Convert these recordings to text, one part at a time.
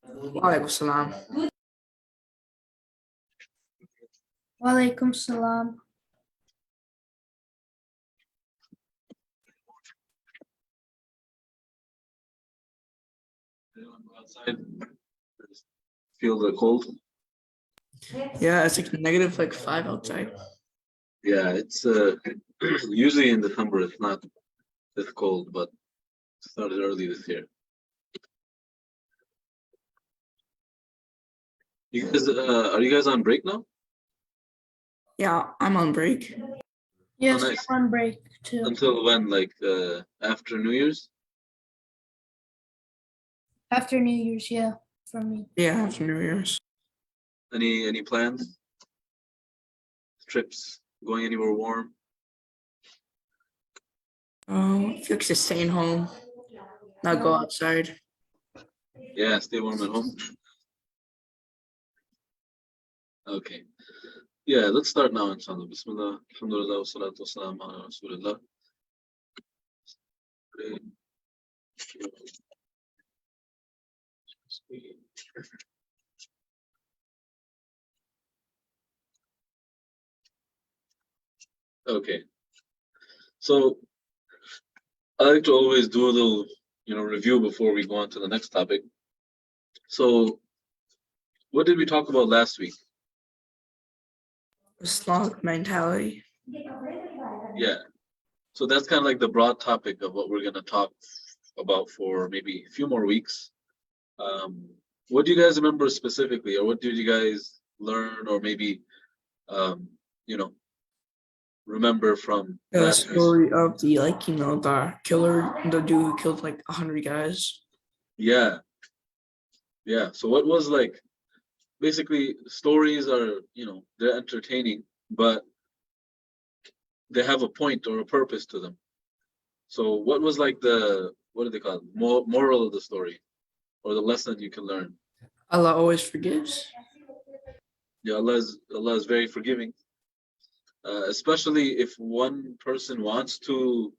Walaikum salam. Walaikum salam. Outside, feel the cold. Yeah, it's like -5 outside. Yeah, it's usually in December it's not this cold, but it started early this year. You guys, are you guys on break now? Yeah, I'm on break. Yes, nice. I'm on break too. Until when? Like after New Year's? After New Year's, yeah, for me. Yeah, after New Year's. Any plans? Trips? Going anywhere warm? I feel like just staying home, not go outside. Yeah, stay warm at home. Okay. Yeah, let's start now, inshallah. Bismillah, alhamdulillah, wassalatu wassalamu ala rasulillah. Okay. So I like to always do a little, review before we go on to the next topic. So what did we talk about last week? Islamic mentality. Yeah. So that's kind of like the broad topic of what we're going to talk about for maybe a few more weeks. What do you guys remember specifically, or what did you guys learn, or maybe, remember from The last week? story of the killer, the dude who killed like 100 guys. Yeah. Yeah. So what was like, basically stories are, they're entertaining, but they have a point or a purpose to them. So what was like what do they call it? Moral of the story, or the lesson you can learn? Allah always forgives. Yeah, Allah is very forgiving. Especially if one person wants to,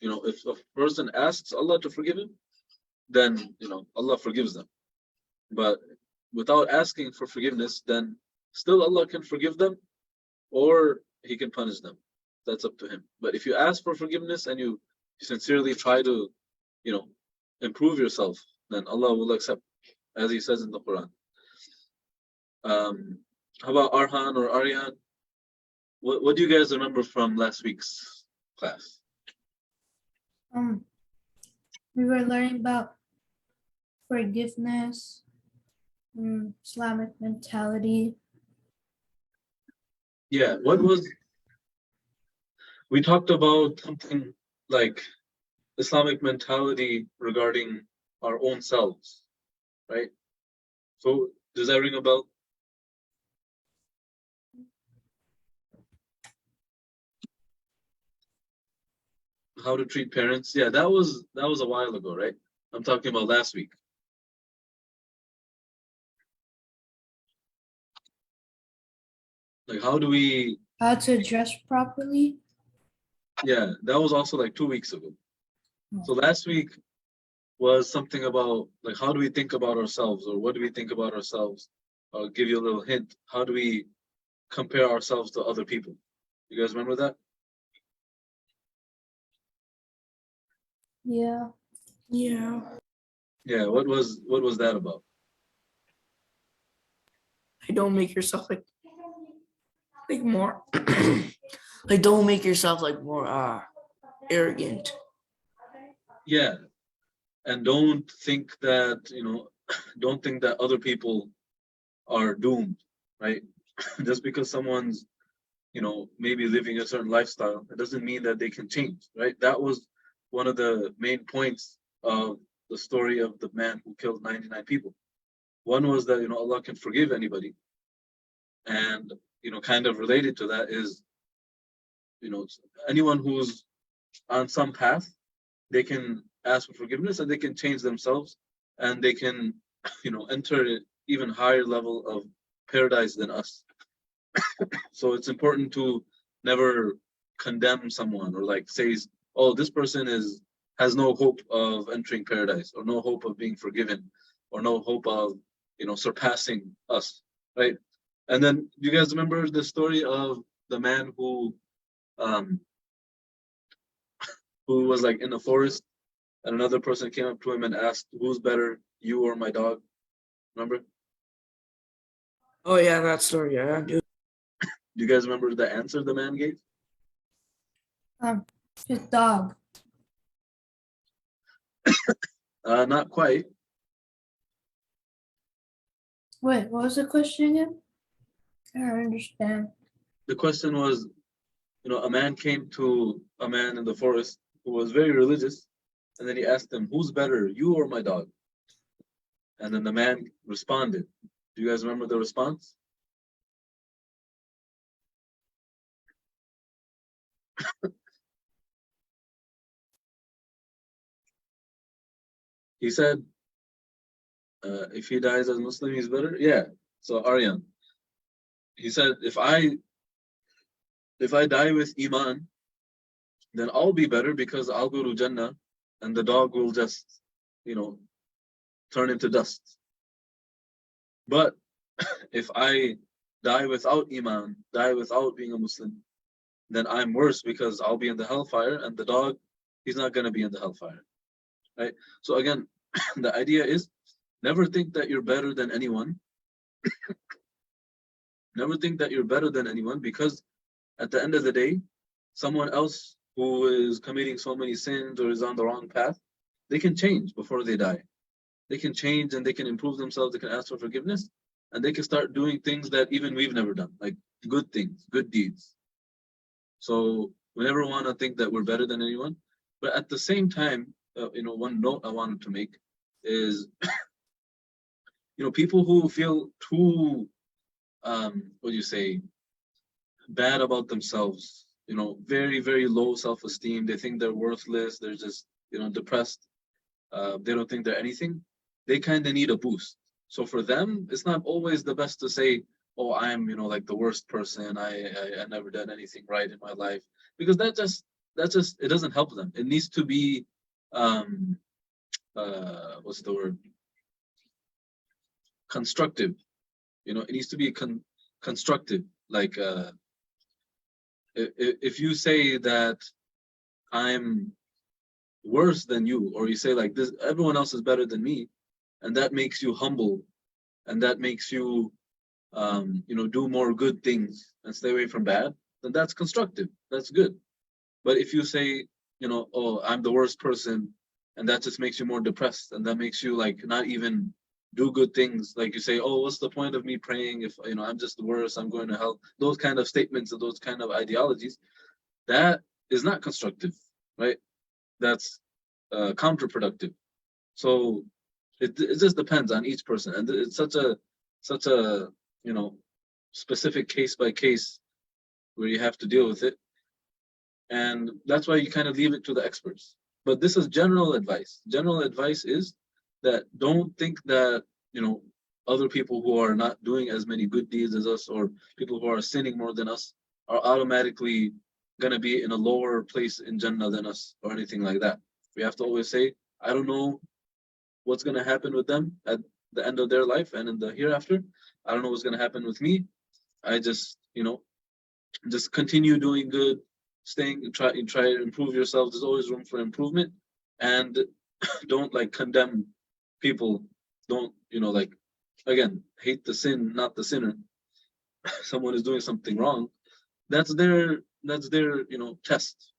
if a person asks Allah to forgive him, then Allah forgives them. But without asking for forgiveness, then still Allah can forgive them, or He can punish them. That's up to Him. But if you ask for forgiveness and you sincerely try to, improve yourself, then Allah will accept, as He says in the Quran. How about Arhan or Aryan? What do you guys remember from last week's class? We were learning about forgiveness, Islamic mentality. Yeah, we talked about something like Islamic mentality regarding our own selves, right? So does that ring a bell? How to treat parents? Yeah, that was a while ago, right? I'm talking about last week. Like how to dress properly. Yeah, that was also like 2 weeks ago. So last week was something about like how do we think about ourselves, or what do we think about ourselves? I'll give you a little hint. How do we compare ourselves to other people? You guys remember that? Yeah. Yeah. Yeah, what was that about? Don't make yourself like more like don't make yourself like more arrogant. Yeah. And don't think that, don't think that other people are doomed, right? Just because someone's, maybe living a certain lifestyle, it doesn't mean that they can change, right? That was one of the main points of the story of the man who killed 99 people. One was that, Allah can forgive anybody. And, kind of related to that is, anyone who's on some path, they can ask for forgiveness and they can change themselves, and they can, enter an even higher level of paradise than us. So it's important to never condemn someone or like say, oh, this person has no hope of entering paradise, or no hope of being forgiven, or no hope of, surpassing us, right? And then you guys remember the story of the man um, who was like in the forest, and another person came up to him and asked, "Who's better, you or my dog?" Remember? Oh yeah, that story. Yeah, dude. Do you guys remember the answer the man gave? His dog. Not quite. Wait, what was the question again? I don't understand. The question was, a man came to a man in the forest who was very religious, and then he asked him, "Who's better, you or my dog?" And then the man responded. Do you guys remember the response? He said, if he dies as Muslim, he's better. Yeah. So Aryan, he said, if I die with Iman, then I'll be better because I'll go to Jannah, and the dog will just, turn into dust. But if I die without Iman, die without being a Muslim, then I'm worse because I'll be in the hellfire, and the dog, he's not going to be in the hellfire. Right? So again, the idea is never think that you're better than anyone. Never think that you're better than anyone, because at the end of the day, someone else who is committing so many sins or is on the wrong path, they can change before they die. They can change and they can improve themselves, they can ask for forgiveness, and they can start doing things that even we've never done, like good things, good deeds. So we never want to think that we're better than anyone. But at the same time, one note I wanted to make is, people who feel too, what do you say, bad about themselves, very, very low self-esteem. They think they're worthless. They're just, depressed. They don't think they're anything. They kind of need a boost. So for them, it's not always the best to say, "Oh, I'm, like the worst person. I never done anything right in my life," because that just it doesn't help them. It needs to be, what's the word? Constructive. It needs to be constructive. Like, if you say that I'm worse than you, or you say like this, everyone else is better than me, and that makes you humble, and that makes you, do more good things and stay away from bad, then that's constructive. That's good. But if you say, "Oh, I'm the worst person," and that just makes you more depressed, and that makes you like not even do good things, like you say, "Oh, what's the point of me praying if I'm just the worst, I'm going to hell," those kind of statements or those kind of ideologies, that is not constructive, right? That's counterproductive. So it just depends on each person, and it's such a specific case by case where you have to deal with it, and that's why you kind of leave it to the experts. But this is general advice. General advice is that don't think that other people who are not doing as many good deeds as us, or people who are sinning more than us, are automatically going to be in a lower place in Jannah than us, or anything like that. We have to always say, I don't know what's going to happen with them at the end of their life and in the hereafter. I don't know what's going to happen with me. I just, just continue doing good, try to improve yourself. There's always room for improvement, and don't like condemn people. Don't, like, again, hate the sin, not the sinner. Someone is doing something wrong. That's their test.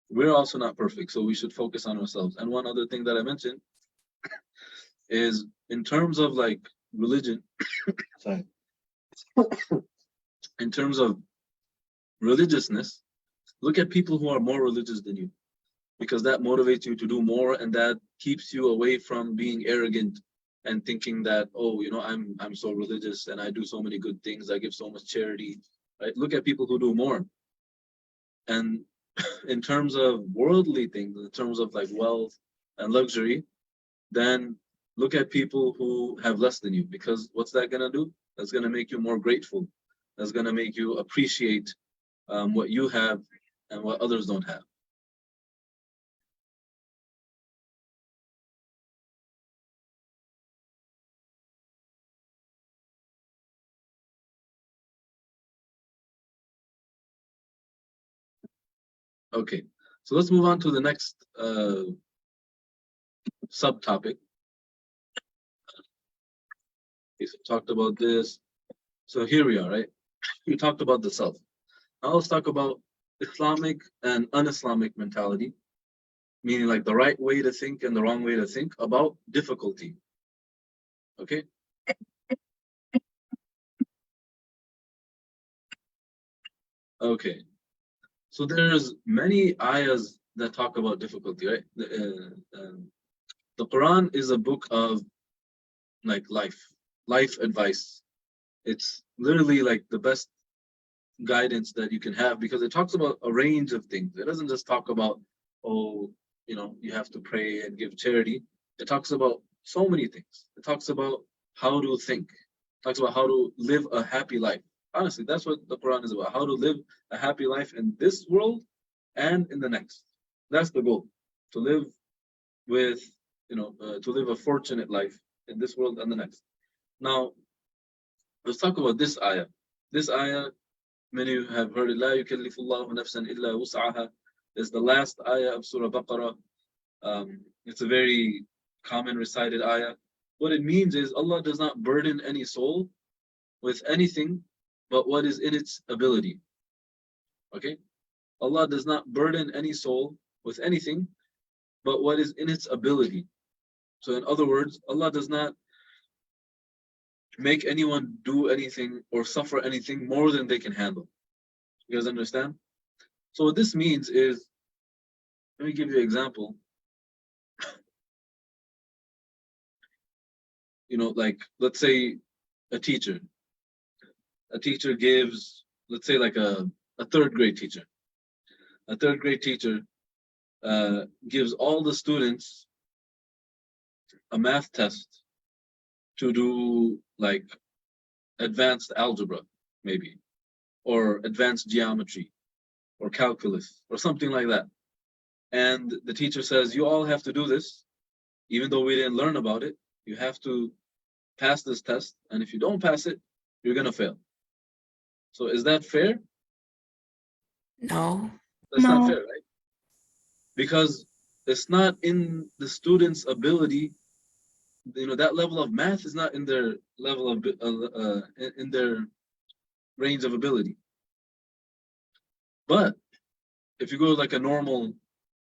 We're also not perfect, so we should focus on ourselves. And one other thing that I mentioned is, in terms of like religion, sorry, in terms of religiousness, look at people who are more religious than you, because that motivates you to do more, and that keeps you away from being arrogant and thinking that, "Oh, I'm so religious and I do so many good things, I give so much charity." Right? Look at people who do more. And in terms of worldly things, in terms of like wealth and luxury, then look at people who have less than you, because what's that gonna do? That's gonna make you more grateful. That's gonna make you appreciate what you have and what others don't have. Okay, so let's move on to the next subtopic. Okay, so talked about this. So here we are, right? We talked about the self. Now let's talk about Islamic and un-Islamic mentality, meaning like the right way to think and the wrong way to think about difficulty. Okay? Okay. So there's many ayahs that talk about difficulty, right? The Quran is a book of like life advice. It's literally like the best guidance that you can have because it talks about a range of things. It doesn't just talk about, oh, you have to pray and give charity. It talks about so many things. It talks about how to think. It talks about how to live a happy life. Honestly, that's what the Quran is about. How to live a happy life in this world and in the next. That's the goal. To live with, to live a fortunate life in this world and the next. Now, let's talk about this ayah. This ayah, many have heard it. لا يكلف الله نفسا إلا وسعها. It's the last ayah of Surah Baqarah. It's a very common recited ayah. What it means is Allah does not burden any soul with anything but what is in its ability. Okay? Allah does not burden any soul with anything but what is in its ability. So in other words, Allah does not make anyone do anything or suffer anything more than they can handle. You guys understand? So what this means is, let me give you an example. Like let's say a teacher gives, let's say like a third grade teacher. A third grade teacher gives all the students a math test to do like advanced algebra, maybe, or advanced geometry, or calculus, or something like that. And the teacher says, you all have to do this, even though we didn't learn about it. You have to pass this test, and if you don't pass it, you're gonna fail. So is that fair? No. That's not No. fair, right? Because it's not in the student's ability. That level of math is not in their level of in their range of ability. But if you go like a normal,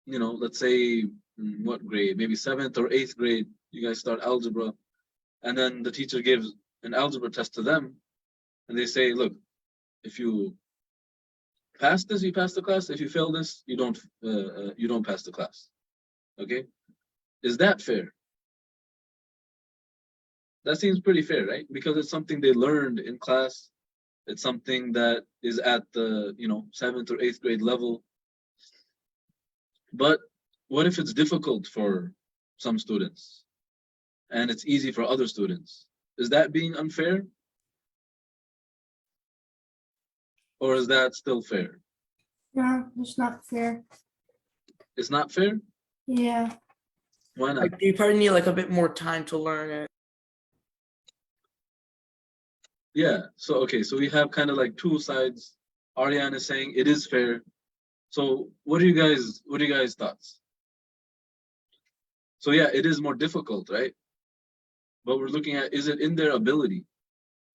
let's say what grade, maybe 7th or 8th grade, you guys start algebra, and then the teacher gives an algebra test to them, and they say, look, if you pass this, you pass the class. If you fail this, you don't pass the class. Okay, is that fair? That seems pretty fair, right? Because it's something they learned in class. It's something that is at the 7th or 8th grade level. But what if it's difficult for some students and it's easy for other students? Is that being unfair? Or is that still fair? No, it's not fair. It's not fair? Yeah. Why not? Like, you probably need like a bit more time to learn it. Yeah, so okay, so we have kind of like two sides. Aryan is saying it is fair. So what are you guys' thoughts? So yeah, it is more difficult, right? But we're looking at, is it in their ability?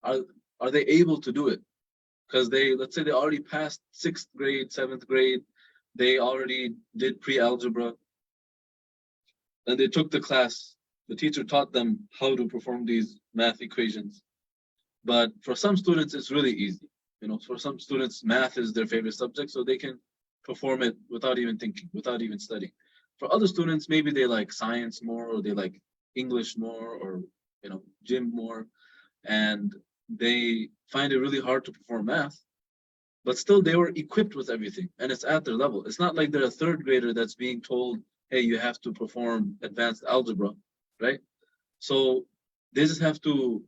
Are they able to do it? Because let's say they already passed 6th grade, 7th grade, they already did pre-algebra, and they took the class. The teacher taught them how to perform these math equations. But for some students, it's really easy. For some students, math is their favorite subject, so they can perform it without even thinking, without even studying. For other students, maybe they like science more, or they like English more, or gym more, and they find it really hard to perform math. But still, they were equipped with everything, and it's at their level. It's not like they're a third grader that's being told, hey, you have to perform advanced algebra, right? So they just have to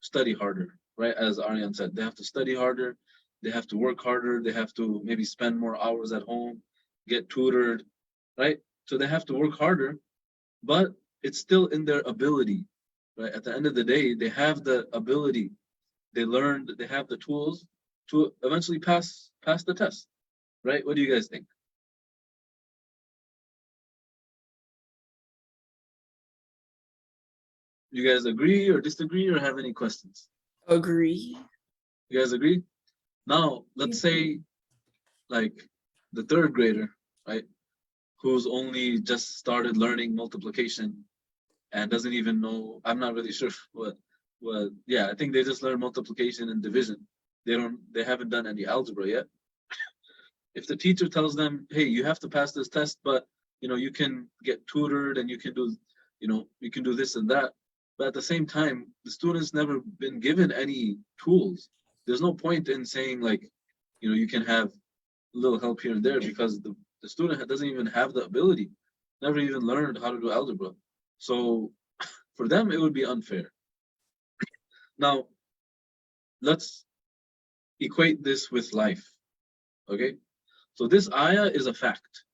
study harder, right? As Aryan said, they have to study harder, they have to work harder, they have to maybe spend more hours at home, get tutored, right? So they have to work harder, but it's still in their ability, right? At the end of the day, they have the ability, they learned, they have the tools to eventually pass the test, right? What do you guys think? You guys agree or disagree or have any questions? Agree. You guys agree? Now, let's say like the third grader, right? Who's only just started learning multiplication and doesn't even know, I'm not really sure what, yeah, I think they just learned multiplication and division. They haven't done any algebra yet. If the teacher tells them, hey, you have to pass this test, but you can get tutored and you can do, you can do this and that. But at the same time, the student's never been given any tools. There's no point in saying like, you can have a little help here and there because the student doesn't even have the ability, never even learned how to do algebra. So for them, it would be unfair. Now, let's equate this with life, okay? So this ayah is a fact.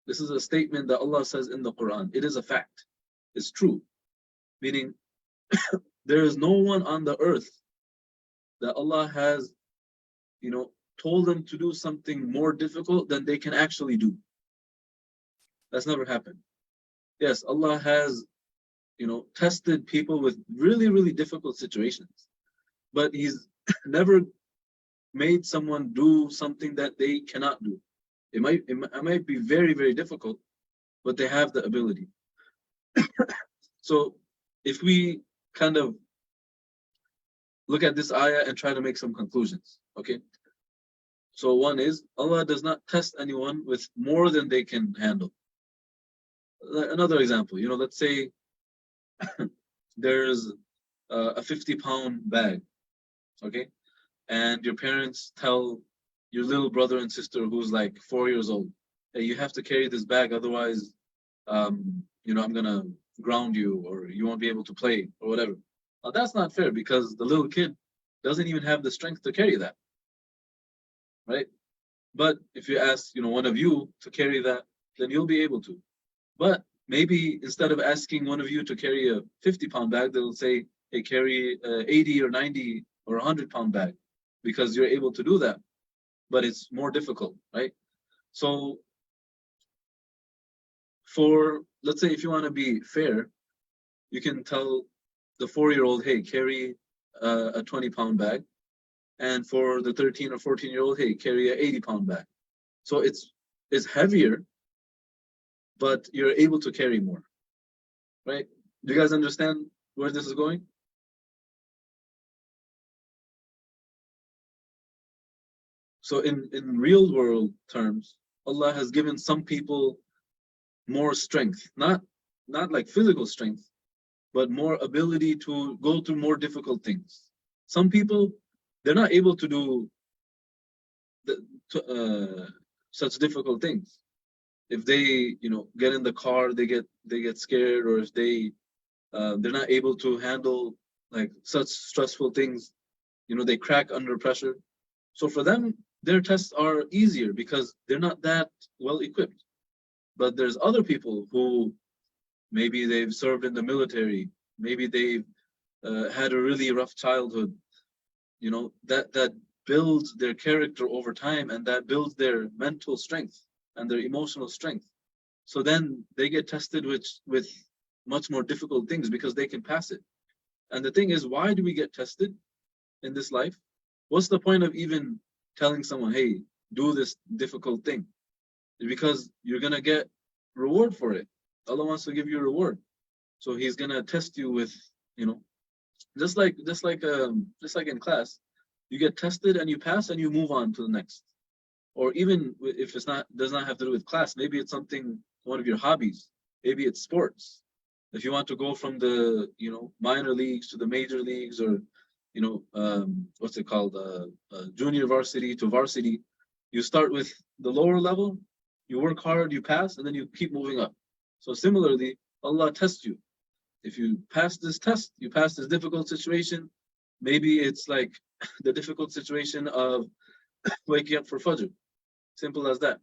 This is a statement that Allah says in the Quran. It is a fact. It's true. Meaning, there is no one on the earth that Allah has, told them to do something more difficult than they can actually do. That's never happened. Yes, Allah has, tested people with really, really difficult situations, but He's never made someone do something that they cannot do. It might be very, very difficult, but they have the ability. So if we kind of look at this ayah and try to make some conclusions, okay? So one is, Allah does not test anyone with more than they can handle. Another example, let's say there's a 50-pound bag, okay? And your parents tell your little brother and sister who's like 4 years old, hey, you have to carry this bag, otherwise, I'm gonna ground you or you won't be able to play or whatever. Now, that's not fair because the little kid doesn't even have the strength to carry that, right? But if you ask, one of you to carry that, then you'll be able to. But maybe instead of asking one of you to carry a 50-pound bag, they'll say, hey, carry 80 or 90 or 100-pound bag because you're able to do that. But it's more difficult, right? So let's say if you want to be fair, you can tell the 4-year-old, hey, carry a 20-pound bag. And for the 13 or 14-year-old, hey, carry an 80-pound bag. So it's heavier, but you're able to carry more, right? Do you guys understand where this is going? So in real world terms, Allah has given some people more strength, not like physical strength, but more ability to go through more difficult things. Some people, they're not able to do such difficult things. If they, get in the car, they get scared, or if they're not able to handle like such stressful things, they crack under pressure. So for them, their tests are easier because they're not that well equipped. But there's other people who maybe they've served in the military, maybe they've had a really rough childhood, that builds their character over time, and that builds their mental strength and their emotional strength. So then they get tested with much more difficult things because they can pass it. And the thing is, why do we get tested in this life? What's the point of even telling someone, hey, do this difficult thing? Because you're gonna get reward for it. Allah wants to give you a reward. So He's gonna test you with, just like in class, you get tested and you pass and you move on to the next. Or even if does not have to do with class, maybe it's one of your hobbies. Maybe it's sports. If you want to go from the minor leagues to the major leagues, or what's it called, junior varsity to varsity, you start with the lower level, you work hard, you pass, and then you keep moving up. So similarly, Allah tests you. If you pass this test, you pass this difficult situation, maybe it's like the difficult situation of waking up for Fajr. Simple as that.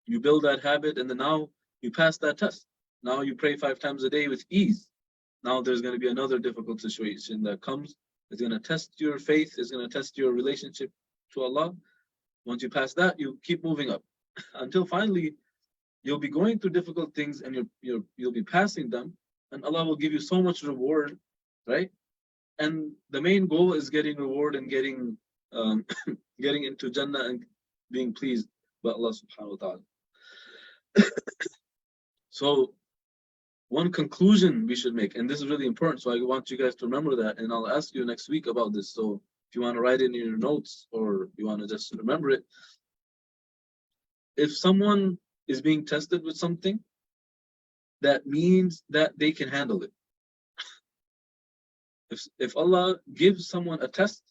You build that habit, and then now you pass that test. Now you pray 5 times a day with ease. Now there's going to be another difficult situation that comes. It's going to test your faith. It's going to test your relationship to Allah. Once you pass that, you keep moving up until finally you'll be going through difficult things, and you'll be passing them and Allah will give you so much reward, right? And the main goal is getting reward and getting getting into Jannah and being pleased by Allah subhanahu wa ta'ala. So one conclusion we should make, and this is really important, so I want you guys to remember that, and I'll ask you next week about this. So if you want to write it in your notes or you want to just remember it, if someone is being tested with something, that means that they can handle it. If Allah gives someone a test,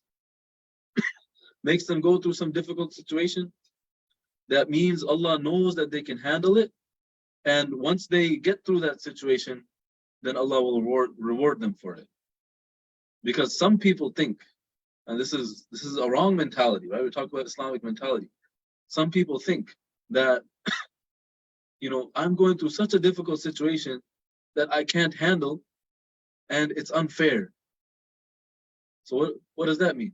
makes them go through some difficult situation, that means Allah knows that they can handle it. And once they get through that situation, then Allah will reward them for it. Because some people think, and this is a wrong mentality, right? We talk about Islamic mentality. Some people think that, I'm going through such a difficult situation that I can't handle, and it's unfair. So what does that mean?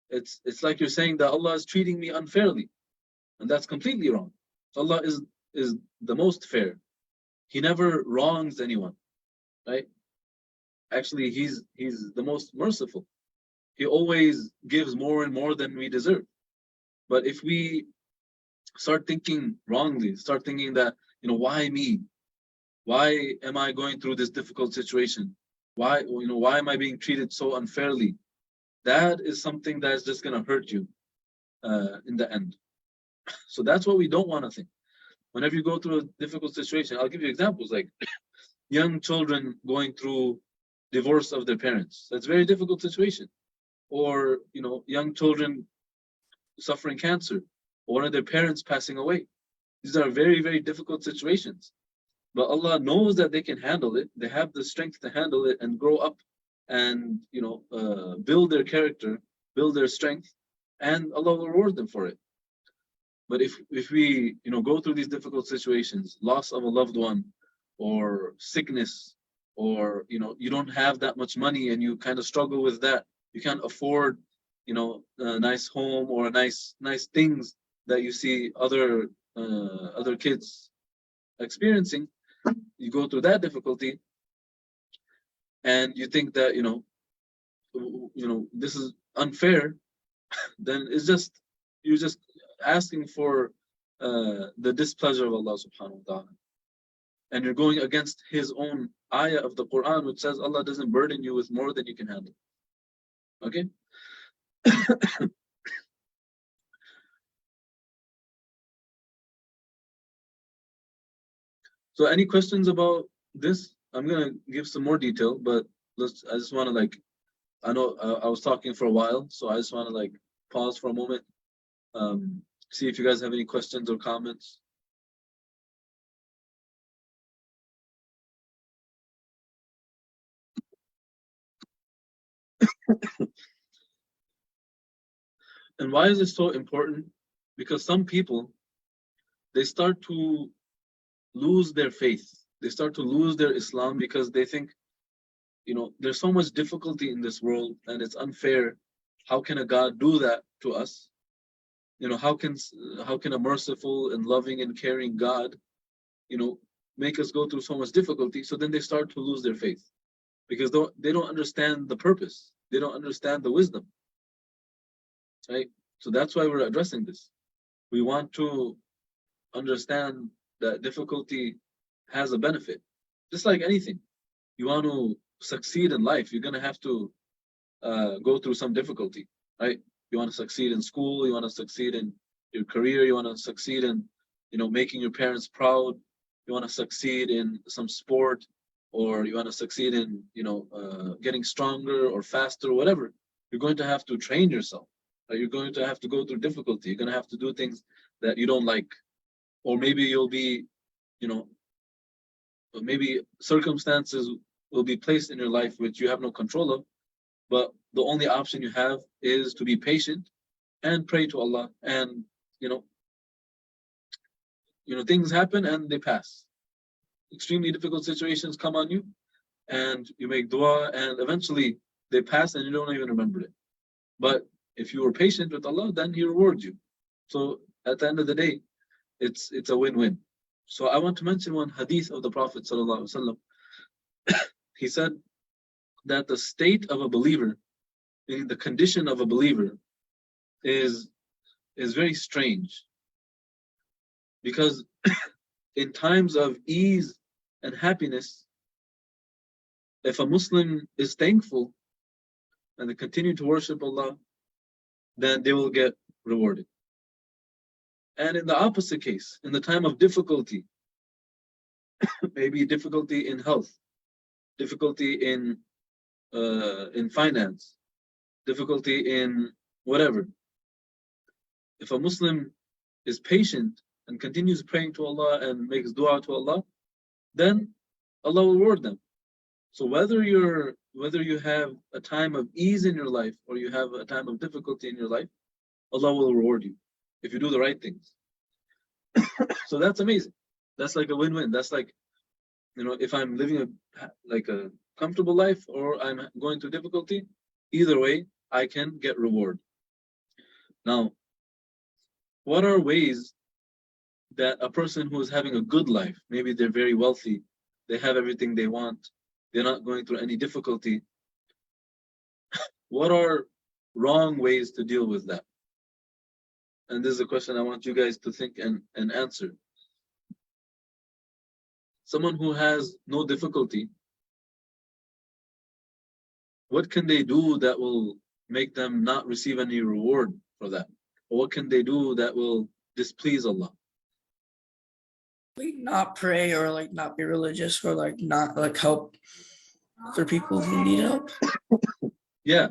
It's like you're saying that Allah is treating me unfairly, and that's completely wrong. Allah is the most fair. He never wrongs anyone, right? Actually, he's the most merciful. He always gives more and more than we deserve. But if we start thinking wrongly, start thinking that, why me? Why am I going through this difficult situation? Why am I being treated so unfairly? That is something that's just going to hurt you in the end. So that's what we don't want to think. Whenever you go through a difficult situation, I'll give you examples like young children going through divorce of their parents. That's a very difficult situation. Or, young children suffering cancer, or one of their parents passing away. These are very, very difficult situations. But Allah knows that they can handle it. They have the strength to handle it and grow up and, build their character, build their strength, and Allah will reward them for it. But if we, go through these difficult situations, loss of a loved one, or sickness, or, you don't have that much money and you kind of struggle with that, you can't afford, a nice home or a nice things that you see other kids experiencing, you go through that difficulty, and you think that this is unfair, then you're just asking for the displeasure of Allah subhanahu wa ta'ala, and you're going against His own ayah of the Quran, which says Allah doesn't burden you with more than you can handle. Okay. So any questions about this? I'm gonna give some more detail, but I just want to I know I was talking for a while, so I just want to pause for a moment, see if you guys have any questions or comments. And why is this so important? Because some people, they start to lose their faith. They start to lose their Islam because they think, there's so much difficulty in this world and it's unfair. How can a God do that to us? How can a merciful and loving and caring God, make us go through so much difficulty? So then they start to lose their faith because they don't understand the purpose. They don't understand the wisdom, right? So that's why we're addressing this. We want to understand that difficulty has a benefit. Just like anything, you want to succeed in life, you're going to have to go through some difficulty, right? You want to succeed in school, you want to succeed in your career, you want to succeed in, making your parents proud, you want to succeed in some sport, or you want to succeed in, getting stronger or faster or whatever. You're going to have to train yourself. Right? You're going to have to go through difficulty. You're going to have to do things that you don't like. Or maybe you'll be, maybe circumstances will be placed in your life which you have no control of, but the only option you have is to be patient and pray to Allah, and things happen and they pass. Extremely difficult situations come on you and you make dua and eventually they pass and you don't even remember it. But if you were patient with Allah, then He rewards you. So at the end of the day, it's a win-win. So I want to mention one hadith of the Prophet ﷺ. He said that the state of a believer, meaning the condition of a believer, is very strange. Because in times of ease and happiness, if a Muslim is thankful and they continue to worship Allah, then they will get rewarded. And in the opposite case, in the time of difficulty, maybe difficulty in health, difficulty in finance, difficulty in whatever, if a Muslim is patient and continues praying to Allah and makes dua to Allah, then Allah will reward them. So whether you have a time of ease in your life or you have a time of difficulty in your life, Allah will reward you if you do the right things. So that's amazing. That's like a win-win. That's like, if I'm living a comfortable life or I'm going through difficulty, either way, I can get reward. Now, what are ways that a person who is having a good life, maybe they're very wealthy, they have everything they want, they're not going through any difficulty, what are wrong ways to deal with that? And this is a question I want you guys to think and answer. Someone who has no difficulty, what can they do that will make them not receive any reward for that? Or what can they do that will displease Allah? Like not pray or like not be religious or like not like help other people who need help. Yeah.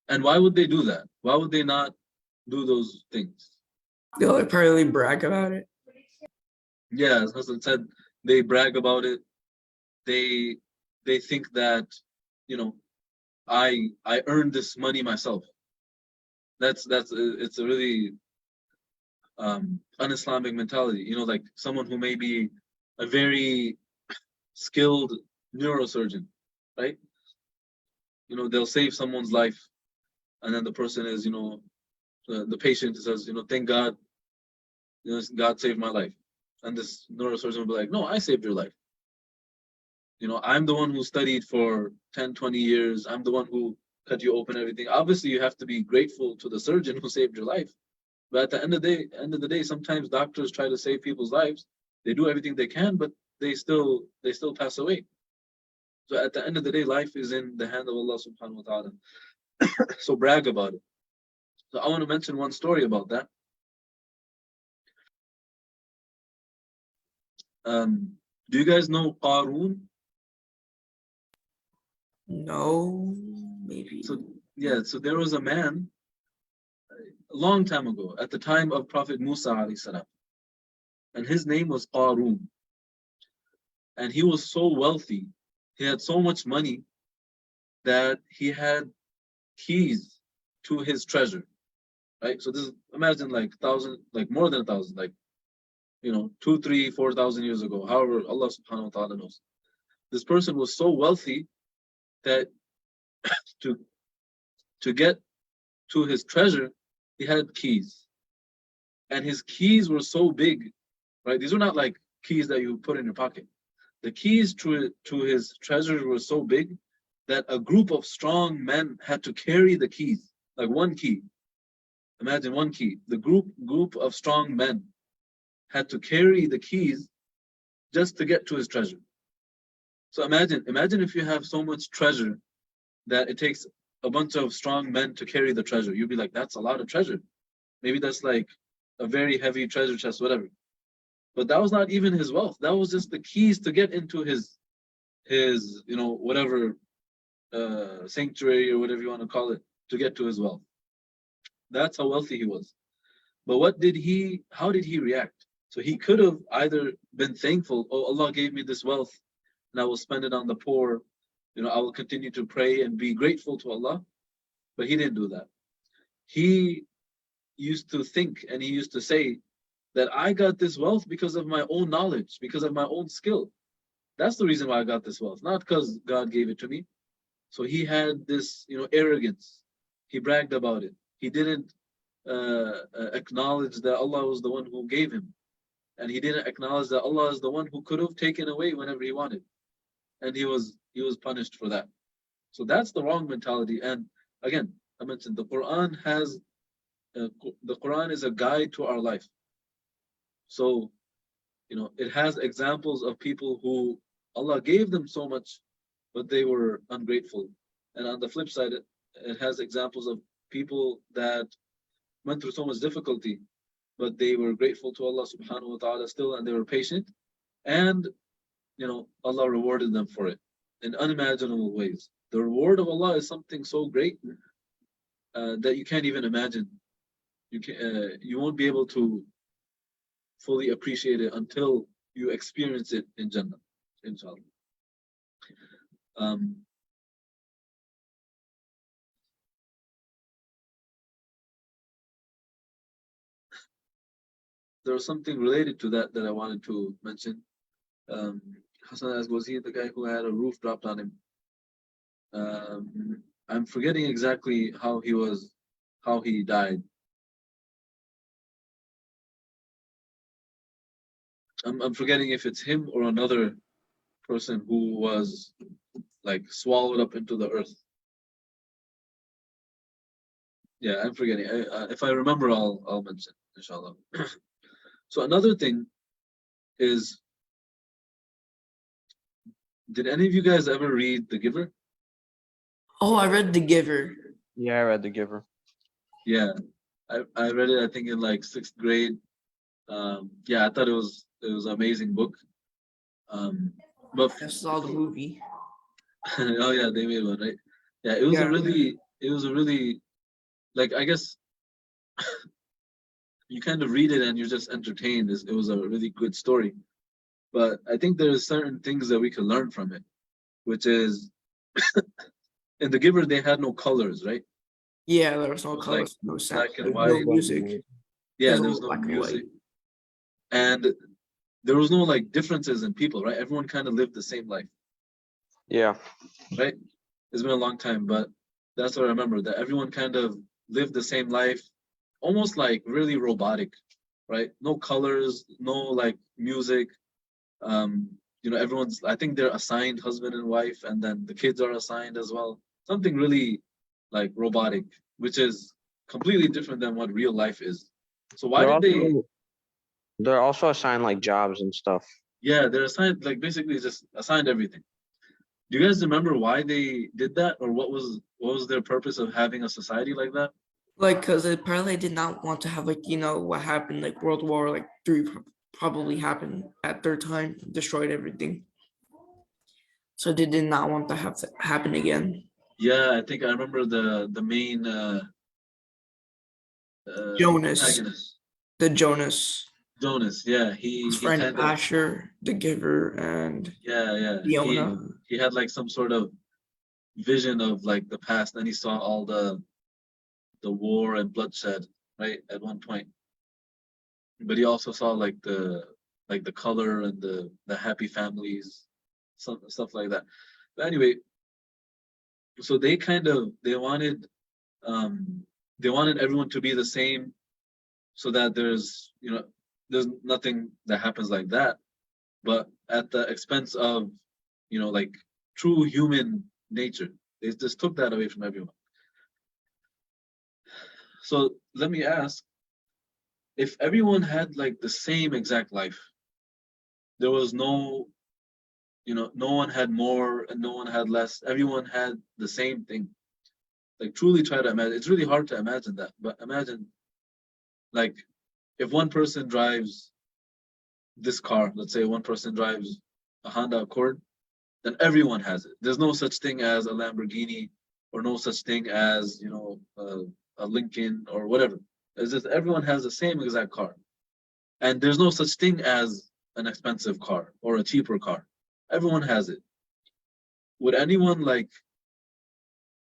And why would they do that? Why would they not do those things? They'll like probably brag about it. Yeah, as Hassan said, they brag about it. They think that, I earned this money myself. It's a really un-Islamic mentality. Like someone who may be a very skilled neurosurgeon, right? They'll save someone's life, and then the person is, the patient says, thank God, God saved my life. And this neurosurgeon will be like, no, I saved your life. I'm the one who studied for 10, 20 years. I'm the one who cut you open, everything. Obviously, you have to be grateful to the surgeon who saved your life. But at the end of the day, sometimes doctors try to save people's lives. They do everything they can, but they still pass away. So at the end of the day, life is in the hand of Allah subhanahu wa ta'ala. So brag about it. So I want to mention one story about that. Do you guys know Qarun? No, maybe. So there was a man a long time ago, at the time of Prophet Musa alayhi salam, and his name was Qarun. And he was so wealthy, he had so much money that he had keys to his treasure. Right? So this is, imagine like more than 1,000, like 2, 3, 4,000 years ago, however Allah subhanahu wa ta'ala knows. This person was so wealthy that to get to his treasure, he had keys. And his keys were so big, right? These were not like keys that you put in your pocket. The keys to his treasure were so big that a group of strong men had to carry the keys, like one key. Imagine one key. The group of strong men had to carry the keys just to get to his treasure. So imagine if you have so much treasure that it takes a bunch of strong men to carry the treasure. You'd be like, that's a lot of treasure. Maybe that's like a very heavy treasure chest, whatever. But that was not even his wealth. That was just the keys to get into his whatever sanctuary or whatever you want to call it, to get to his wealth. That's how wealthy he was. But how did he react? So he could have either been thankful, oh, Allah gave me this wealth and I will spend it on the poor. I will continue to pray and be grateful to Allah. But he didn't do that. He used to think and he used to say that I got this wealth because of my own knowledge, because of my own skill. That's the reason why I got this wealth, not because God gave it to me. So he had this, arrogance. He bragged about it. He didn't acknowledge that Allah was the one who gave him. and he didn't acknowledge that Allah is the one who could have taken away whenever he wanted, and he was punished for that. So that's the wrong mentality. And again, I mentioned the Quran is a guide to our life. So it has examples of people who Allah gave them so much, but they were ungrateful. And on the flip side, it has examples of people that went through so much difficulty, but they were grateful to Allah subhanahu wa ta'ala still, and they were patient. And Allah rewarded them for it in unimaginable ways. The reward of Allah is something so great that you can't even imagine. You won't be able to fully appreciate it until you experience it in Jannah, inshallah. There was something related to that I wanted to mention. Hassan asked, was he the guy who had a roof dropped on him? I'm forgetting exactly how he died. I'm forgetting if it's him or another person who was like swallowed up into the earth. Yeah, I'm forgetting. If I remember, I'll mention, inshallah. So another thing is, did any of you guys ever read The Giver? Oh, I read The Giver. Yeah, I read The Giver. Yeah, I read it, I think, in like 6th grade. Yeah, I thought it was an amazing book. But I saw the movie. oh yeah, they made one, right? Yeah, it was a really like, I guess you kind of read it and you're just entertained. It was a really good story. But I think there's certain things that we can learn from it, which is in The Giver they had no colors, right? Yeah, there was no It was colors, like no sound, black and no white. music. Yeah, It was there all was no black and white. music. And there was no like differences in people, right? Everyone kind of lived the same life, Yeah. right? It's been a long time, but that's what I remember, that everyone kind of lived the same life, almost like really robotic, right? No colors, no like music. Everyone's, I think they're assigned husband and wife, and then the kids are assigned as well. Something really like robotic, which is completely different than what real life is. So why did they? They're also assigned like jobs and stuff. Yeah, they're assigned, like basically just assigned everything. Do you guys remember why they did that, or what was their purpose of having a society like that? Like, because apparently they did not want to have, like, what happened, like World War like III probably happened at their time, destroyed everything. So they did not want to have that happen again. Yeah, I think I remember the main Jonas, protagonist. the Jonas, Jonas, yeah, his he friend kind of, Asher, the Giver, and yeah, Fiona. he had like some sort of vision of like the past, and he saw all the war and bloodshed, right, at one point. But he also saw like the color and the happy families, some stuff like that. But anyway, so they wanted everyone to be the same, so that there's nothing that happens like that, but at the expense of like true human nature. They just took that away from everyone. So let me ask, if everyone had like the same exact life, there was no one had more and no one had less, everyone had the same thing. Like, truly try to imagine. It's really hard to imagine that, but imagine, like, if one person drives this car, let's say one person drives a Honda Accord, then everyone has it. There's no such thing as a Lamborghini, or no such thing as a Lincoln or whatever. It's just everyone has the same exact car, and there's no such thing as an expensive car or a cheaper car. Everyone has it. Would anyone like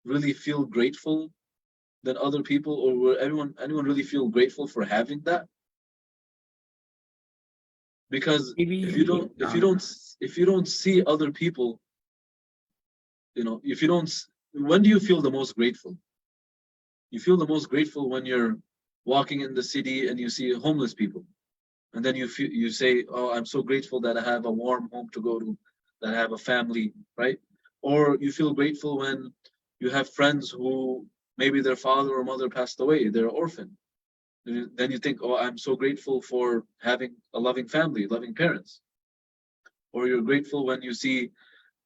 really feel grateful than other people, or would anyone really feel grateful for having that? Because Maybe if you don't see other people, if you don't, when do you feel the most grateful? You feel the most grateful when you're walking in the city and you see homeless people, And then you say, oh, I'm so grateful that I have a warm home to go to, that I have a family, right? Or you feel grateful when you have friends who maybe their father or mother passed away, they're an orphan. Then you think, oh, I'm so grateful for having a loving family, loving parents. Or you're grateful when you see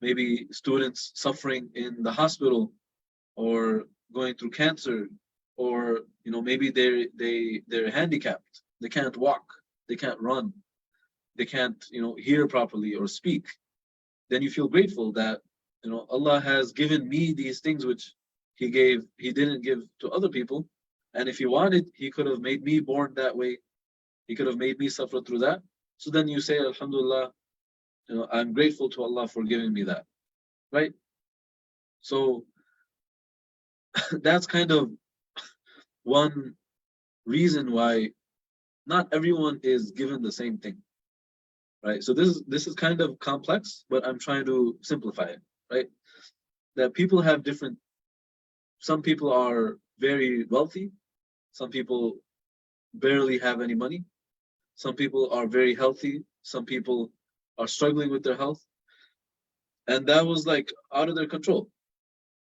maybe students suffering in the hospital or going through cancer, or maybe they're handicapped, they can't walk, they can't run, they can't hear properly or speak. Then you feel grateful that Allah has given me these things which he didn't give to other people. And if he wanted, he could have made me born that way, he could have made me suffer through that. So then you say, Alhamdulillah, I'm grateful to Allah for giving me that, right? So that's kind of one reason why not everyone is given the same thing, right? So this is kind of complex, but I'm trying to simplify it, right? That people have different. Some people are very wealthy, some people barely have any money, some people are very healthy, some people are struggling with their health, and that was like out of their control.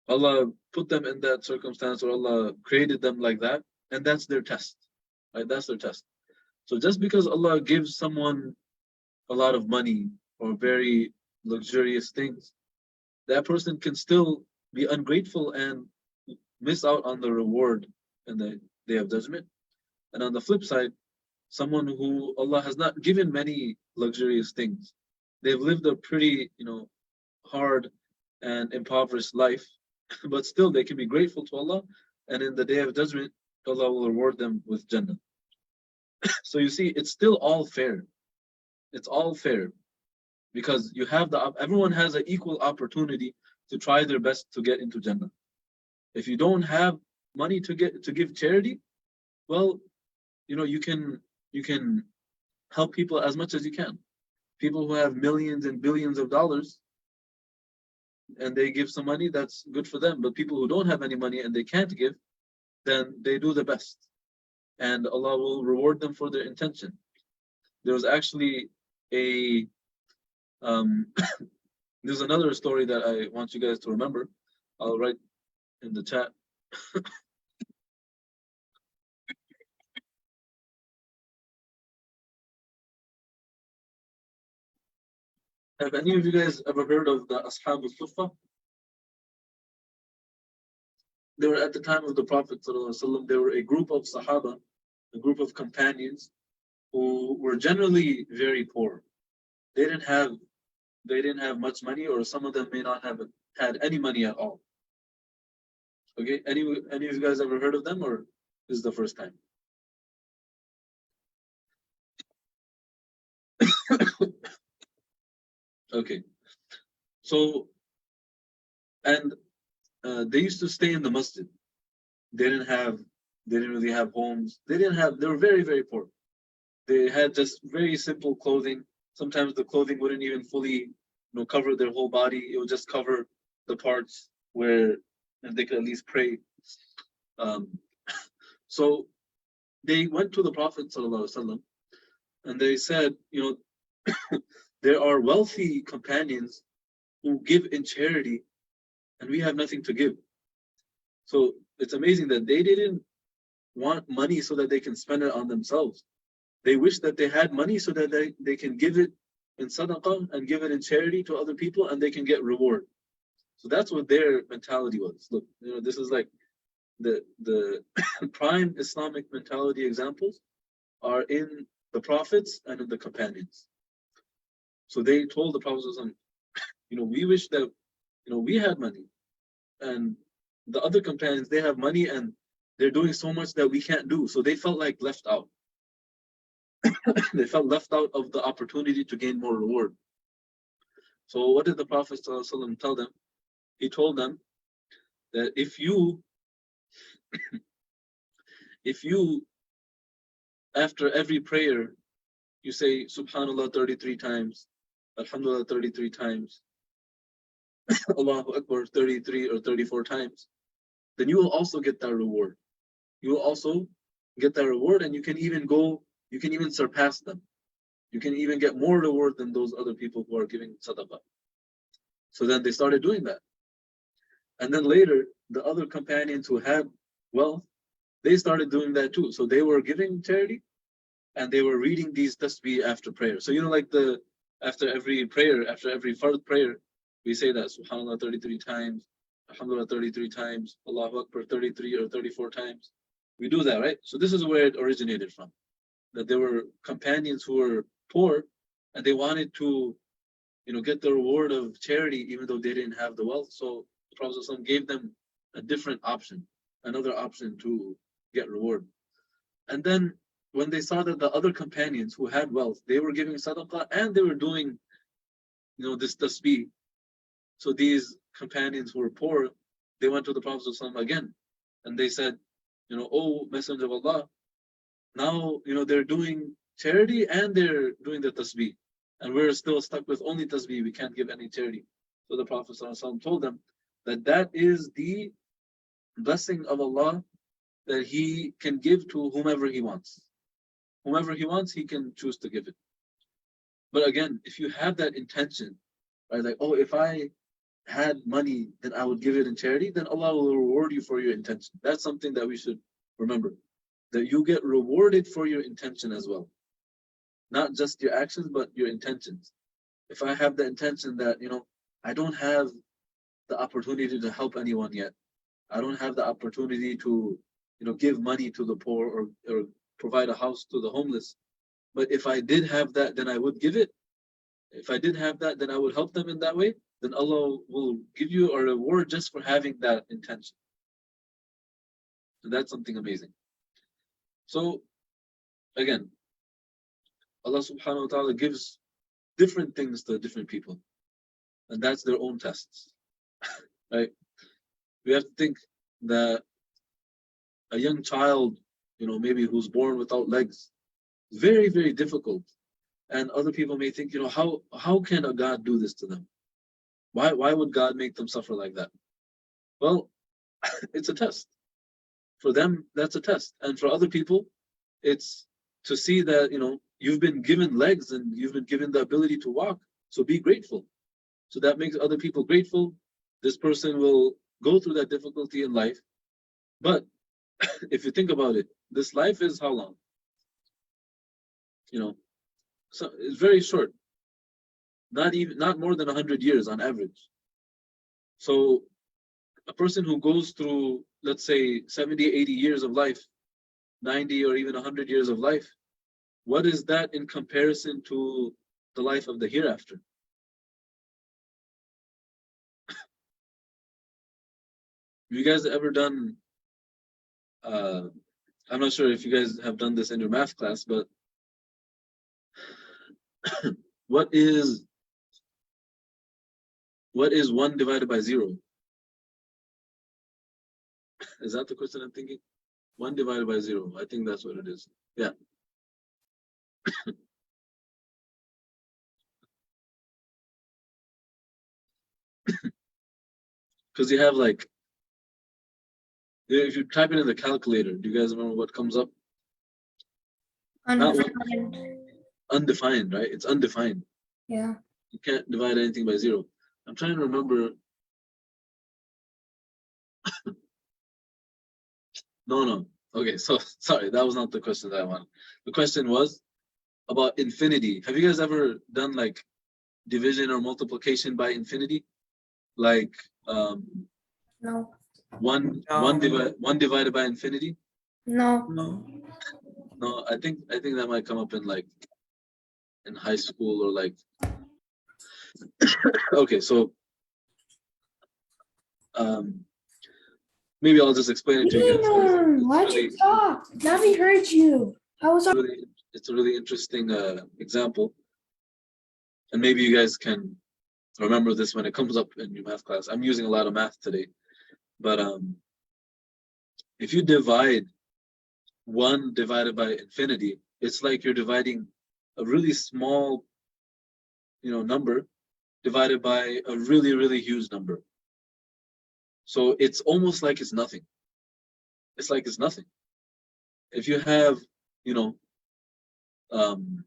Allah put them in that circumstance, or Allah created them like that, and that's their test, right? That's their test. So just because Allah gives someone a lot of money or very luxurious things, that person can still be ungrateful and miss out on the reward in the Day of Judgment. And on the flip side, someone who Allah has not given many luxurious things, they've lived a pretty, hard and impoverished life, but still they can be grateful to Allah, and in the Day of Judgment, Allah will reward them with Jannah. So you see, it's still all fair. It's all fair, because you have everyone has an equal opportunity to try their best to get into Jannah. If you don't have money to give charity, well, you can help people as much as you can. People who have millions and billions of dollars and they give some money, that's good for them. But people who don't have any money and they can't give, then they do the best, and Allah will reward them for their intention. There was actually a there's another story that I want you guys to remember. I'll write in the chat. Have any of you guys ever heard of the Ashab al-Suffah? They were at the time of the Prophet ﷺ. They were a group of Sahaba, a group of companions who were generally very poor. They didn't have much money, or some of them may not have had any money at all. Okay, any of you guys ever heard of them, or this is the first time? Okay, so and they used to stay in the masjid. They didn't really have homes. They were very, very poor. They had just very simple clothing. Sometimes the clothing wouldn't even fully, cover their whole body. It would just cover the parts where they could at least pray. So they went to the Prophet ﷺ and they said, there are wealthy companions who give in charity, and we have nothing to give. So it's amazing that they didn't want money so that they can spend it on themselves. They wish that they had money so that they can give it in sadaqah and give it in charity to other people, and they can get reward. So that's what their mentality was. Look, this is like the prime Islamic mentality examples are in the prophets and in the companions. So they told the Prophet, we wish that we had money, and the other companions, they have money and they're doing so much that we can't do. So they felt like left out. They felt left out of the opportunity to gain more reward. So what did the Prophet ﷺ tell them? He told them that if you after every prayer you say Subhanallah 33 times, Alhamdulillah 33 times, Allahu Akbar 33 or 34 times, then you will also get that reward. You will also get that reward, and you can even go you can even surpass them. You can even get more reward than those other people who are giving sadaqah. So then they started doing that. And then later, the other companions who had wealth, they started doing that too. So they were giving charity and they were reading these tasbih after prayer. So like after every prayer, after every fard prayer, we say that Subhanallah 33 times, Alhamdulillah 33 times, Allahu Akbar 33 or 34 times. We do that, right? So this is where it originated from. That there were companions who were poor and they wanted to get the reward of charity even though they didn't have the wealth. So the Prophet ﷺ gave them a different option, another option to get reward. And then when they saw that the other companions who had wealth, they were giving sadaqah and they were doing this tasbih. So these companions who were poor, they went to the Prophet ﷺ again and they said, "Oh Messenger of Allah, now they're doing charity and they're doing the tasbih. And we're still stuck with only tasbih, we can't give any charity." So the Prophet ﷺ told them that is the blessing of Allah that He can give to whomever He wants. Whomever He wants, He can choose to give it. But again, if you have that intention, right, like, oh, if I had money, then I would give it in charity, then Allah will reward you for your intention. That's something that we should remember, that you get rewarded for your intention as well. Not just your actions, but your intentions. If I have the intention that, I don't have the opportunity to help anyone yet. I don't have the opportunity to, give money to the poor or provide a house to the homeless. But if I did have that, then I would give it. If I did have that, then I would help them in that way. Then Allah will give you a reward just for having that intention. So that's something amazing. So again, Allah subhanahu wa ta'ala gives different things to different people. And that's their own tests. Right? We have to think that a young child, maybe who's born without legs, is very, very difficult. And other people may think, how can a God do this to them? Why would God make them suffer like that? Well, it's a test. For them, that's a test. And for other people, it's to see that, you've been given legs and you've been given the ability to walk. So be grateful. So that makes other people grateful. This person will go through that difficulty in life. But if you think about it, this life is how long? So it's very short. Not more than 100 years on average. So a person who goes through, let's say, 70, 80 years of life, 90 or even 100 years of life, what is that in comparison to the life of the hereafter? Have you guys ever done, I'm not sure if you guys have done this in your math class, but what is 1 divided by 0? Is that the question I'm thinking? 1 divided by 0. I think that's what it is. Yeah. Because you have if you type it in the calculator, do you guys remember what comes up? Undefined. Undefined, right? It's undefined. Yeah. You can't divide anything by 0. I'm trying to remember. No. Okay, so sorry, that was not the question that I wanted. The question was about infinity. Have you guys ever done division or multiplication by infinity? No. One divided by infinity? No. No, I think that might come up in in high school or okay, so maybe I'll just explain it to you guys. Why'd you stop? Navi heard you. It's a really interesting example, and maybe you guys can remember this when it comes up in your math class. I'm using a lot of math today, but if you divide 1 divided by infinity, it's like you're dividing a really small, number divided by a really, really huge number. So it's almost like it's nothing. It's like it's nothing. If you have, um,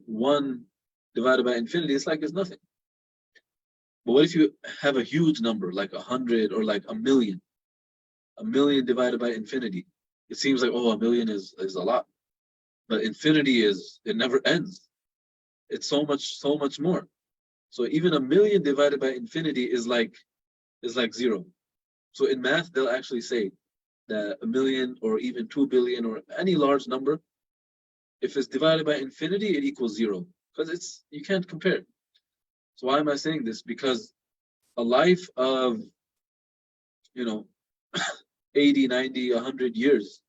1 divided by infinity, it's like it's nothing. But what if you have a huge number, like 100 or like a million? A million divided by infinity. It seems like, oh, a million is a lot. But infinity it never ends. It's so much more. So even a million divided by infinity is like 0. So in math, they'll actually say that a million or even 2 billion or any large number, if it's divided by infinity, it equals 0. Because you can't compare. So why am I saying this? Because a life of, you know, 80, 90, 100 years,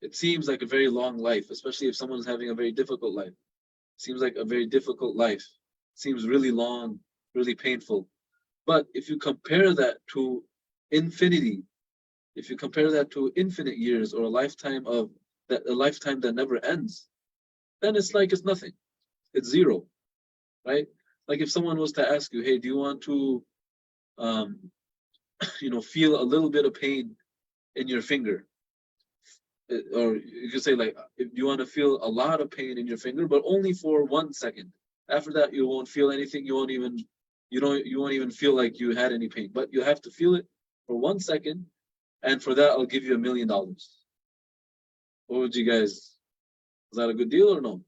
it seems like a very long life, especially if someone's having a very difficult life. It seems like a very difficult life. It seems really long, really painful. But if you compare that to infinity, if you compare that to infinite years or a lifetime that never ends, then it's like it's nothing. It's 0, right? Like if someone was to ask you, hey, do you want to feel a little bit of pain in your finger? Or you could say like, if you want to feel a lot of pain in your finger, but only for 1 second. After that, you won't feel anything. You won't even feel like you had any pain. But you have to feel it for 1 second, and for that, I'll give you $1 million. What would you guys? Is that a good deal or no?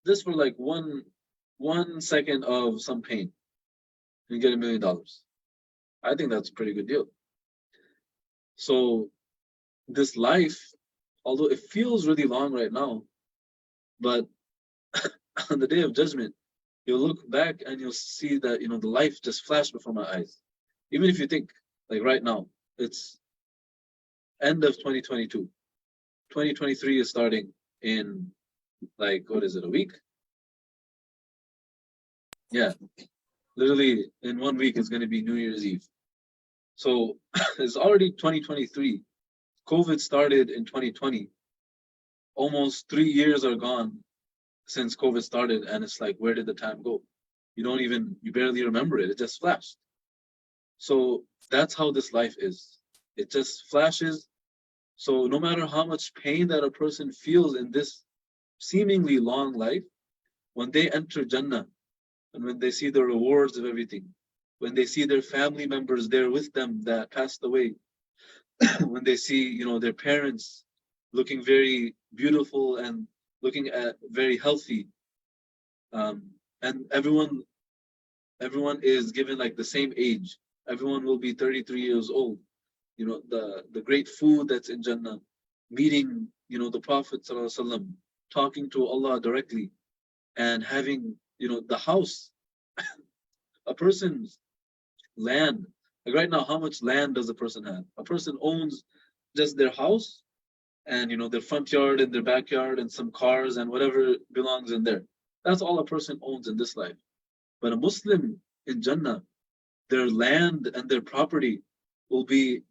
This for like one second of some pain, you get $1 million. I think that's a pretty good deal. So this life, although it feels really long right now, but on the day of judgment, you'll look back and you'll see that the life just flashed before my eyes. Even if you think like right now, it's end of 2022. 2023 is starting in like, what is it, a week? Yeah. Literally in 1 week it's going to be New Year's Eve. So it's already 2023. COVID started in 2020. Almost 3 years are gone since COVID started, and it's like, where did the time go? You barely remember it. It just flashed. So that's how this life is. It just flashes. So no matter how much pain that a person feels in this seemingly long life, when they enter Jannah, and when they see the rewards of everything, when they see their family members there with them that passed away, when they see, their parents looking very beautiful and looking at very healthy, and everyone is given like the same age. Everyone will be 33 years old. The great food that's in Jannah, meeting, the Prophet ﷺ, talking to Allah directly, and having, the house, a person's land. Like right now, how much land does a person have? A person owns just their house and their front yard and their backyard and some cars and whatever belongs in there. That's all a person owns in this life. But a Muslim in Jannah, their land and their property will be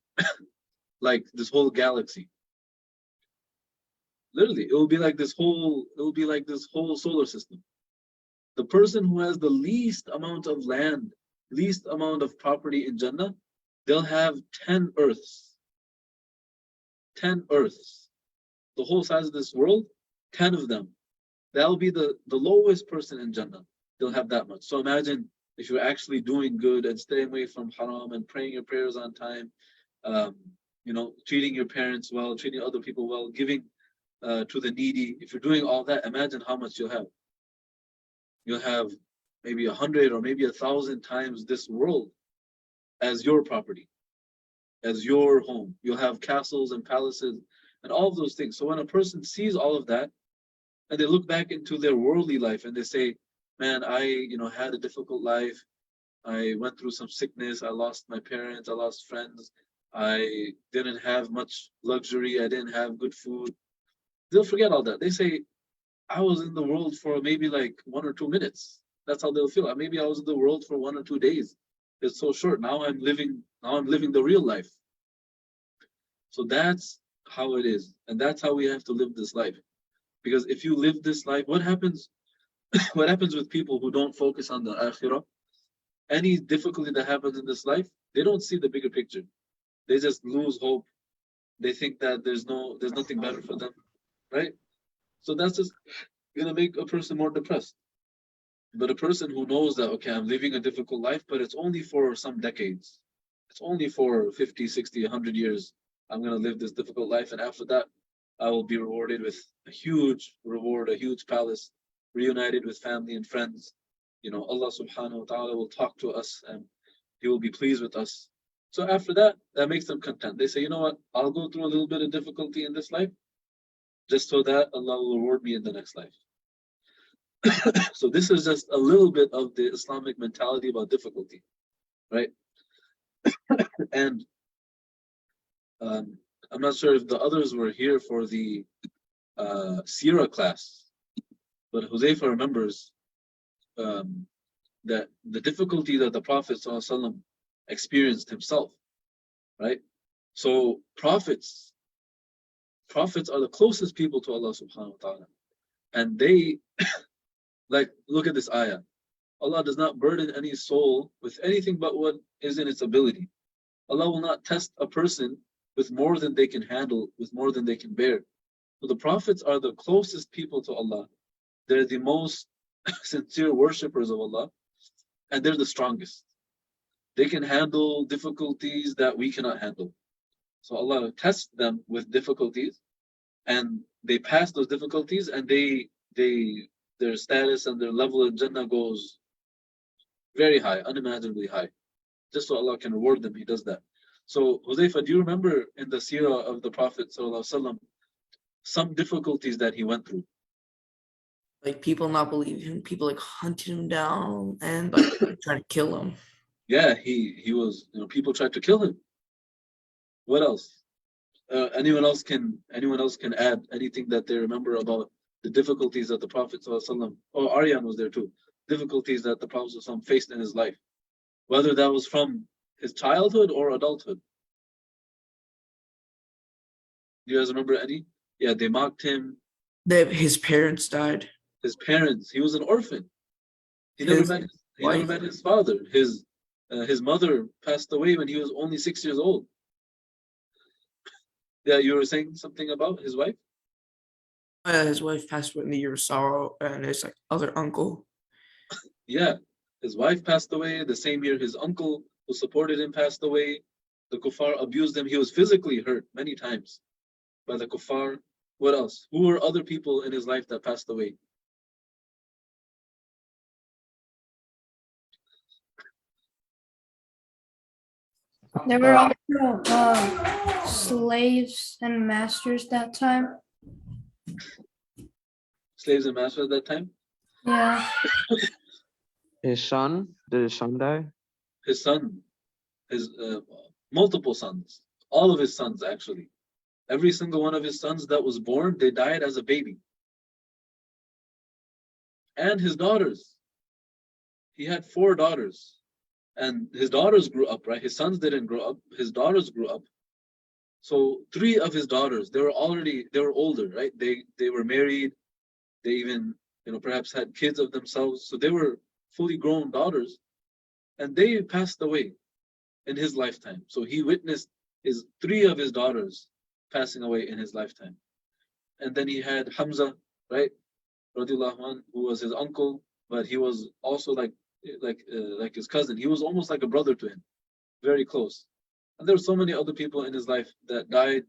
like this whole galaxy. Literally, it will be like this whole solar system. The person who has the least amount of land, least amount of property in Jannah, they'll have 10 earths. 10 earths. The whole size of this world, 10 of them. That'll be the lowest person in Jannah. They'll have that much. So imagine if you're actually doing good and staying away from haram and praying your prayers on time, treating your parents well, treating other people well, giving to the needy. If you're doing all that, imagine how much you'll have. You'll have maybe 100 or maybe 1,000 times this world as your property, as your home. You'll have castles and palaces and all of those things. So when a person sees all of that and they look back into their worldly life and they say, man, I had a difficult life. I went through some sickness. I lost my parents. I lost friends. I didn't have much luxury. I didn't have good food. They'll forget all that. They say, I was in the world for maybe like 1 or 2 minutes. That's how they'll feel. Maybe I was in the world for 1 or 2 days. It's so short. Now I'm living the real life. So that's how it is. And that's how we have to live this life. Because if you live this life, what happens with people who don't focus on the akhirah? Any difficulty that happens in this life, they don't see the bigger picture. They just lose hope They think that there's nothing better for them, right? So that's just gonna make a person more depressed. But a person who knows that, okay, I'm living a difficult life, but it's only for some decades. It's only for 50, 60, 100 years. I'm going to live this difficult life. And after that, I will be rewarded with a huge reward, a huge palace, reunited with family and friends. Allah subhanahu wa ta'ala will talk to us and He will be pleased with us. So after that, that makes them content. They say, you know what, I'll go through a little bit of difficulty in this life, just so that Allah will reward me in the next life. So this is just a little bit of the Islamic mentality about difficulty, right? And I'm not sure if the others were here for the Sirah class, but Huzaifa remembers that the difficulty that the Prophet ﷺ experienced himself, right? So prophets are the closest people to Allah subhanahu wa ta'ala. And they, like, look at this ayah. Allah does not burden any soul with anything but what is in its ability. Allah will not test a person with more than they can handle, with more than they can bear. So the prophets are the closest people to Allah. They're the most sincere worshippers of Allah, and they're the strongest. They can handle difficulties that we cannot handle. So Allah tests them with difficulties, and they pass those difficulties, and their status and their level in Jannah goes very high, unimaginably high. Just so Allah can reward them, He does that. So Huzaifa, do you remember in the seerah of the Prophet ﷺ some difficulties that he went through? Like people not believing him, people like hunting him down and like trying to kill him. Yeah, he was, people tried to kill him. What else? Anyone else can add anything that they remember about the difficulties that the Prophet ﷺ, Aryan was there too, difficulties that the Prophet ﷺ faced in his life, whether that was from his childhood or adulthood. Do you guys remember any? Yeah, they mocked him. His parents died. His parents, he was an orphan. He never met his father. His mother passed away when he was only 6 years old. Yeah, you were saying something about his wife? His wife passed away in the year of sorrow, and his like other uncle. Yeah, his wife passed away the same year. His uncle who supported him passed away. The kuffar abused him. He was physically hurt many times by the kuffar. What else? Who were other people in his life that passed away? There were also slaves and masters that time. Slaves and masters at that time? Yeah. His son? Did his son die? His son, his multiple sons, all of his sons actually. Every single one of his sons that was born, they died as a baby. And his daughters. He had 4 daughters. And his daughters grew up, right? His sons didn't grow up. His daughters grew up. So 3 of his daughters, they were older, right? They were married. They even, perhaps had kids of themselves. So they were fully grown daughters. And they passed away in his lifetime. So he witnessed 3 of his daughters passing away in his lifetime. And then he had Hamza, right? Radiallahu anh, who was his uncle, but he was also like his cousin. He was almost like a brother to him, very close. And there were so many other people in his life that died,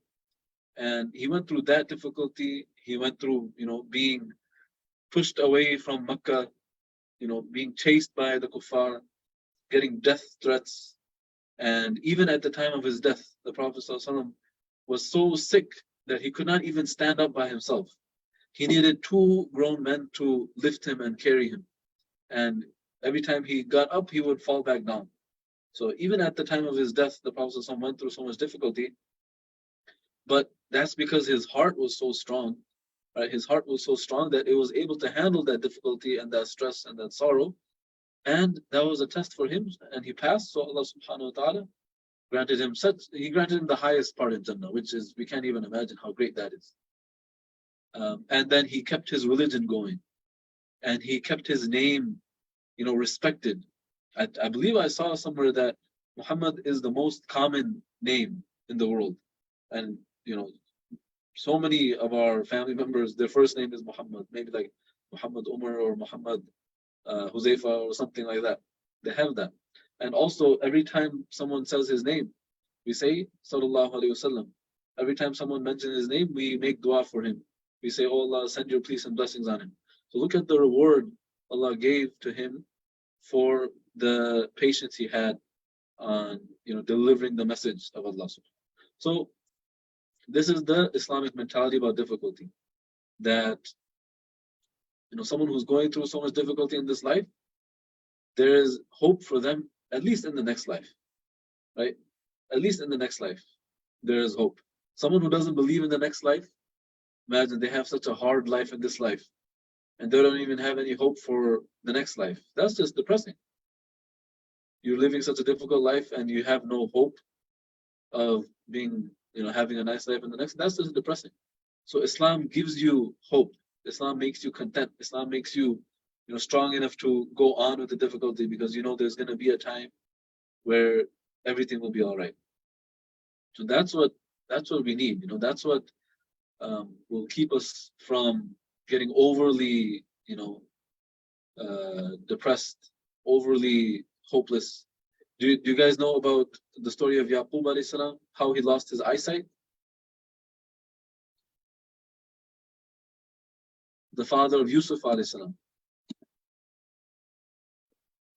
and he went through that difficulty. He went through, being pushed away from Mecca, being chased by the kuffar, getting death threats. And even at the time of his death, the Prophet ﷺ was so sick that he could not even stand up by himself. He needed 2 grown men to lift him and carry him. And every time he got up, he would fall back down. So even at the time of his death, the Prophet ﷺ went through so much difficulty. But that's because his heart was so strong, right? His heart was so strong that it was able to handle that difficulty and that stress and that sorrow. And that was a test for him, and he passed. So Allah subhanahu wa ta'ala granted him the highest part in Jannah, which is, we can't even imagine how great that is. And then he kept his religion going, and he kept his name, respected. I believe I saw somewhere that Muhammad is the most common name in the world. And, so many of our family members, their first name is Muhammad, maybe like Muhammad Umar or Muhammad Huzaifa or something like that. They have that. And also, every time someone says his name, we say Sallallahu Alaihi Wasallam. Every time someone mentions his name, we make dua for him. We say, oh Allah, send your peace and blessings on him. So look at the reward Allah gave to him for the patience he had on delivering the message of Allah. So this is the Islamic mentality about difficulty. That someone who's going through so much difficulty in this life, there is hope for them, at least in the next life. Right? At least in the next life, there is hope. Someone who doesn't believe in the next life, imagine they have such a hard life in this life, and they don't even have any hope for the next life. That's just depressing. You're living such a difficult life and you have no hope of being, having a nice life in the next. That's just depressing. So Islam gives you hope. Islam makes you content. Islam makes you, strong enough to go on with the difficulty, because there's going to be a time where everything will be all right. So that's what we need. That's what will keep us from getting overly, depressed, overly hopeless. Do you guys know about the story of Yaqub alayhi salam, how he lost his eyesight? The father of Yusuf alayhi salam.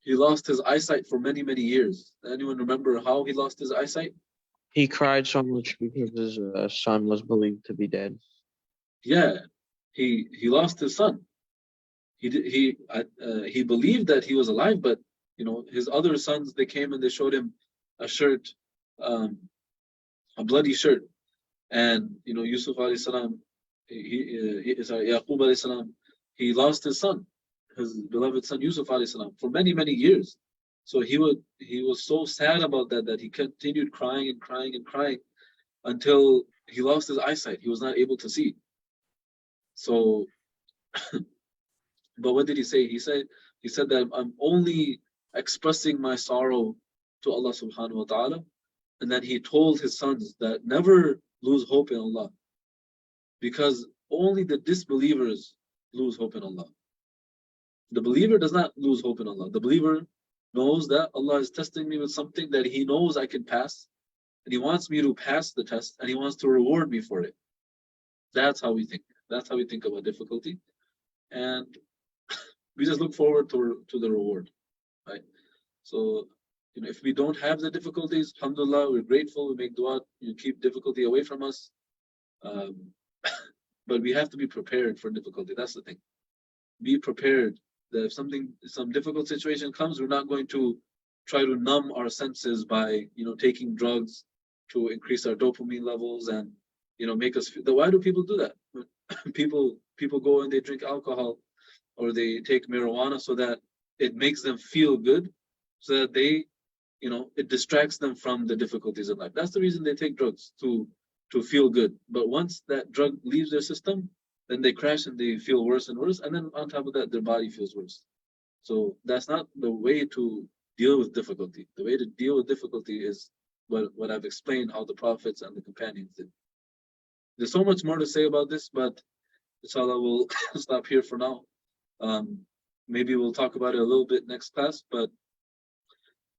He lost his eyesight for many, many years. Anyone remember how he lost his eyesight? He cried so much because his son was believed to be dead. Yeah, he lost his son. He believed that he was alive, but his other sons, they came and they showed him a shirt, a bloody shirt, and Yusuf alayhi salam, Yaqub alayhi salam, he lost his son, his beloved son Yusuf alayhi salam, for many, many years. So he was so sad about that he continued crying and crying and crying until he lost his eyesight. He was not able to see. So, but what did he say? He said that I'm only expressing my sorrow to Allah subhanahu wa ta'ala. And then he told his sons that never lose hope in Allah, because only the disbelievers lose hope in Allah. The believer does not lose hope in Allah. The believer knows that Allah is testing me with something that He knows I can pass, and He wants me to pass the test, and He wants to reward me for it. That's how we think. That's how we think about difficulty, and we just look forward to the reward, right? So, if we don't have the difficulties, alhamdulillah, we're grateful. We make dua. You keep difficulty away from us, but we have to be prepared for difficulty. That's the thing. Be prepared that if some difficult situation comes, we're not going to try to numb our senses by taking drugs to increase our dopamine levels and make us feel. Why do people do that? people go and they drink alcohol or they take marijuana so that it makes them feel good, so that they it distracts them from the difficulties of life. That's the reason they take drugs, to feel good. But once that drug leaves their system, then they crash and they feel worse and worse, and then on top of that, their body feels worse. So that's not the way to deal with difficulty. The way to deal with difficulty is what I've explained, how the prophets and the companions did. There's so much more to say about this, but inshallah, we'll stop here for now. Maybe we'll talk about it a little bit next class, but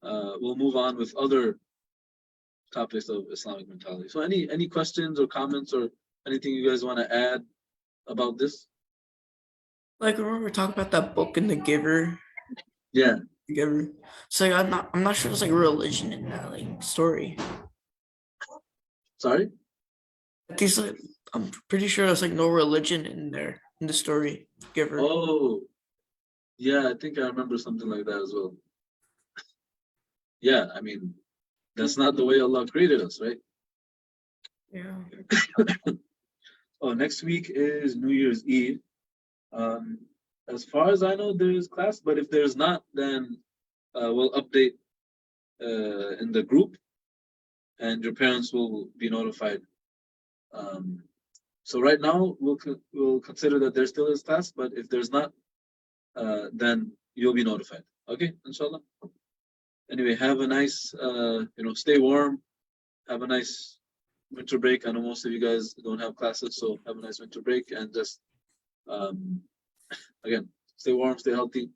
we'll move on with other topics of Islamic mentality. So any questions or comments or anything you guys want to add about this? Like, remember we talked about that book in The Giver? Yeah. The Giver. So I'm not sure there's like religion in that like story. Sorry? I'm pretty sure there's like no religion in there in the story, Giver. Oh, yeah, I think I remember something like that as well. Yeah, I mean, that's not the way Allah created us, right? Yeah. Oh, next week is New Year's Eve. As far as I know, there is class, but if there's not, then we'll update in the group, and your parents will be notified. So right now, we'll consider that there still is class, but if there's not, then you'll be notified. Okay, inshallah. Anyway, have a nice, stay warm. Have a nice winter break. I know most of you guys don't have classes, so have a nice winter break and just again, stay warm, stay healthy.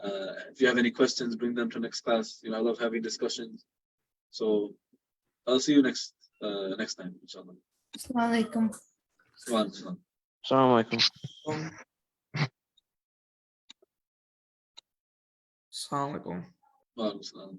If you have any questions, bring them to next class. I love having discussions. So I'll see you next time, inshallah. Assalamu alaikum. Wa alaikum salam. Assalamu alaikum. Assalamu alaikum. Wa alaikum salam.